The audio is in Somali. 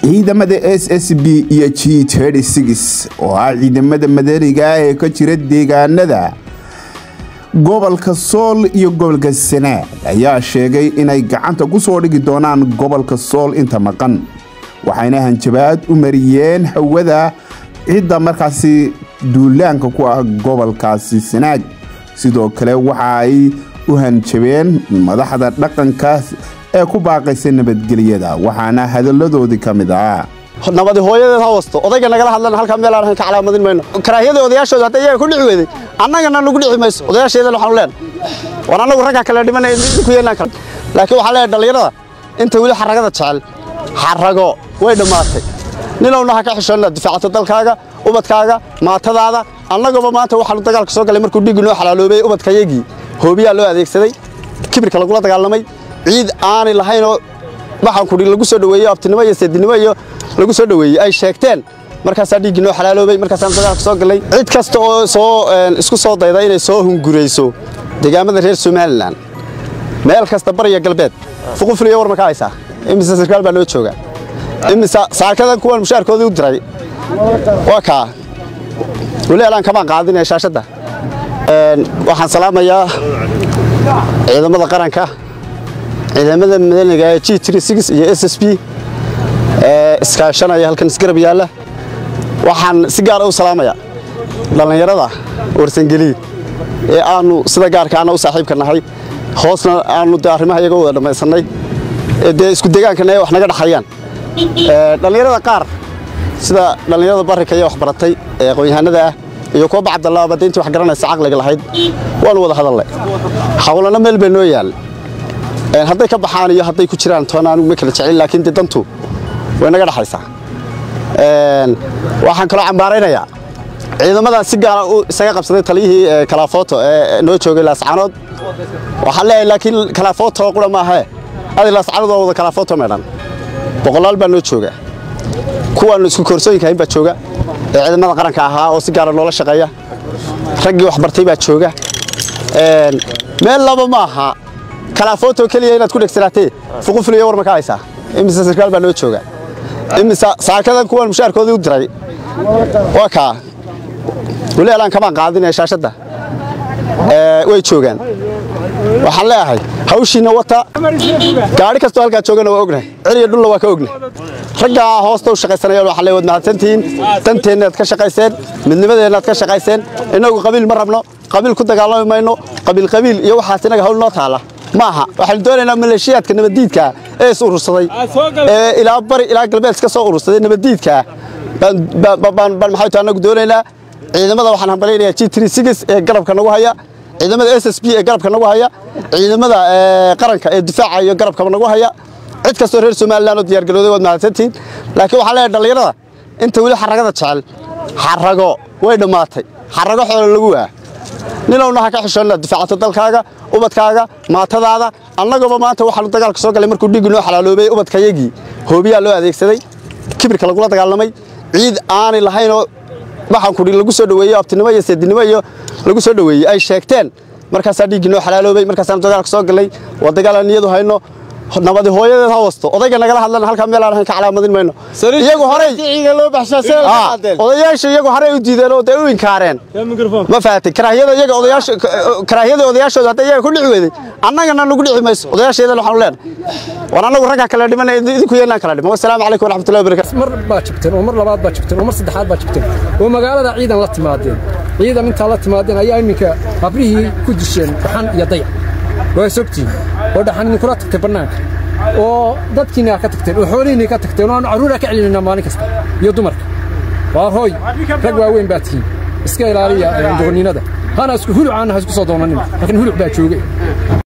ciidamada SSB iyo G36 oo ah ciidamada madariga ah ee ka jira deegaanada gobolka Sool iyo gobolka Sanaag ayaa sheegay inay gacanta ku soo dhigi doonaan gobolka Sool inta maqan waxayna hanjabaad u mariyeen hawada ciidda markaasi duulaanka ku ah gobolkaasi Sanaag sidoo kale waxa ay u hanjabeen madaxda dhaqanka ee ku baaqaysan nabadgelyada waxaana hadaladoodii kamid ah nabad hooyadeed hoosto odayga nagala hadlana halka meel aan ka calaamadin mayno karaahiyada odayaashooda hadda iyaga ku dhici weeday annagana nagu dhici mayso odayaasheeda waxaan leen war anagu ragga kala dhimanay ku yeelan kara laakiin waxa leeyahay dhalinyarada inta wali xaragada jecel xarago way dhamaatay ninowna ha ka xishoona difaacato dalkaaga ubadkaaga maatadaada annagaba maanta waxa dagaalka soo galay markuu dhig inoo xalaaloobay ubadkayagii hoobiya loo adeegsaday kibirka lagu dagaalamay ciid aan lahayn oo waxaan ku lagu soo dhaweeyay abtinimo iyo seedinimo iyo lagu soo dhaweeyay ay sheegteen markaas dhig inoo xalaaloobay markaas aan dagaalka soo galay cid kasta oo soo isku soo dayday inay soo hungureyso deegaamada reer Soomaaliland meel kasta bariya galbeed fuqufliyo war ma ka haysaa imisa sarkaal baa loo jooga imisa saakada kuwan mushaarkoodii u diray waa ka walaal aan kama qaadin shaashada waxaan salaamayaa ciidamada qaranka ciidamada madaniga ee G36 iyo SSB iskaashanaya halkan isgarab yaala waxaan si gaar ah u salaamayaa dhalinyarada warsangeli ee aanu sida gaarka ah u saaxiibka nahay hoosna aanu arrimaha iyaga wada dhamaysanay ee isku deegaankana wax naga dhaxayaan dhalinyarada qaar sida dhalinyarada barika iyo wax baratay ee aqoon-yahanada ah iyo kuwa Cabdallah badeyntii wax garanaysa aqliga lahayd waan wada hadalnay hawlana meel baa noo yaal hadday ka baxaan iyo hadday ku jiraan toonaan ma kala jecel laakiin dantu way naga dhaxaysaa waxaan kala cambaaraynayaa ciidamada si gaar ah isaga qabsaday taliyihii kala foto ee noo joogay laascanood waxa leeyahay laakiin kala foto qura ma aha adi laascanood wada kala foto meedan boqolaal baa noo jooga kuwan isku koorsooyinka baa jooga ciidamada qaranka ahaa oo si gaar ah loola shaqeeya ragii wax bartay baa jooga meel laba ma aha kala foto kaliya inaad ku dhigsanatay fuqufliyo war ma ka haysaa imisa sarkaal baa loo jooga imisa saakada kuwan mushaarkoodii u diray waa ka walaal aan kama qaadin shaashada way joogan waxaan leeyahay hawshiina wata gaari kasto halka joogana waa ognahay ciriyo dhul waa ka ognahay ragga hoosta u shaqaysanaya waxa leeyahay wad mahadsantiin tanteena ka shaqayseen midnimadeena ka shaqayseen inagu qabiil ma rabno qabiil ku dagaalami mayno qabiil iyo waxa inaga hawl noo taala maaha waxaan doonaynaa maleeshiyaadka nabadiidka ee is urursaday ee ilaa bari ilaa galbeed ka soo urursaday nabadiidka baan maxay tahay anagu doonaynaa ciidamada waxaan hambaleynayaa G36 ee garabka nagu haya ciidamada SSB ee garabka nagu haya ciidamada qaranka ee difaaca iyo garabka nagu haya cid kasta reer Soomaaliland oo diyaar galowday wad mahadsantiin laakiin waxa leeyahay dhalinyarada inta wali xaragada jecel xarago way dhamaatay xarago xoolo lagu ah ninowna ha ka xishoona difaacato dalkaaga ubadkaaga maatadaada annagaba maanta waxa dagaalka soo galay markuu dhig inoo xalaaloobay ubadkayagii hoobiya loo adeegsaday kibirka lagu dagaalamay ciid aan lahayn oo waxaan ku lagu soo dhaweeyay abtinimo iyo seedinimo iyo lagu soo dhaweeyay ay sheegteen markaas dhig inoo xalaaloobay markaas aan dagaalka soo galay waa dagaal niyadu hayno nabad hooyadeed hoosto odayga nagala hadlana halka meel aan ka calaamadin mayno iyagu horey ciiga loo baxshaasay odayaasha iyagu horey u diideen oo ay u inkaareen ma faatay karaahiyada odayaashooda hadda iyaga ku dhici weeday annagana nagu dhici mayso odayaasheeda waxaan leen war anagu ragga kala dhimanay ku yeelan kala dhimo assalaamu calaykum waraxmatullaahi wabarakaatuh mar baa jabteen oo mar labaad baa jabteen oo mar saddexaad baa jabteen oo magaalada ciidan la timaadeen ciidan inta la timaadeen ayaa iminka qabrihii ku disheen waxan iyo dayac way sogtiin oo dhaxan kula tagtay banaanka oo dadkiina ka tagteen oo xoolihiina ka tagteen oo caruura ka celinayna maalin kasta iyo dumarka waa hooy rag waaweyn baa tiin iska ilaaliya doonninada hana isku hulucaan ha isku soo doonanin laakiin huluc baa joogay